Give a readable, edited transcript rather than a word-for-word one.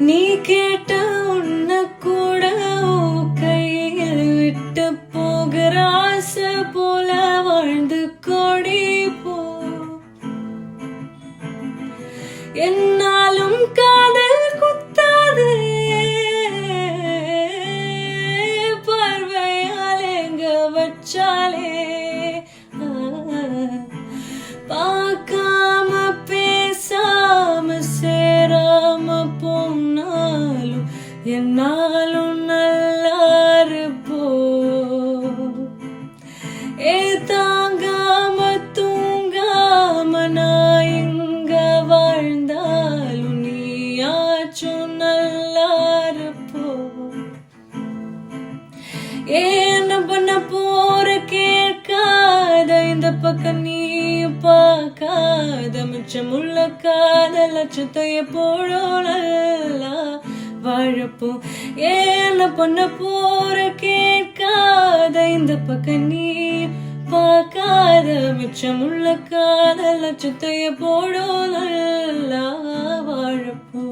நீ கேட்ட உன்ன கூட கையில் விட்டு போகிற ஆசை போல வாழ்ந்து கொடி போ. என்னாலும் காதல் குத்தாது பார்வையால் எங்க வச்சாலே. பார்க்காம பேசாம சேராம போனாலும் என்னாலும் நல்லா இருப்போ. தாங்காம தூங்காம நான் இங்க வாழ்ந்தாலும் நீயாச்சும் நல்லா இருப்போ. என்ன பண்ண போற கேட்காத இந்த பக்கம் நீ பார்க்காத மிச்சமுள்ள காதல் லட்சத்தைய போடோ நல்லா வாழப்போ. என்ன பண்ண போற கேட்காத இந்த பக்கம் நீ பார்க்காத மிச்சமுள்ள காதல் லட்சத்தைய போடோ நல்லா வாழப்போ.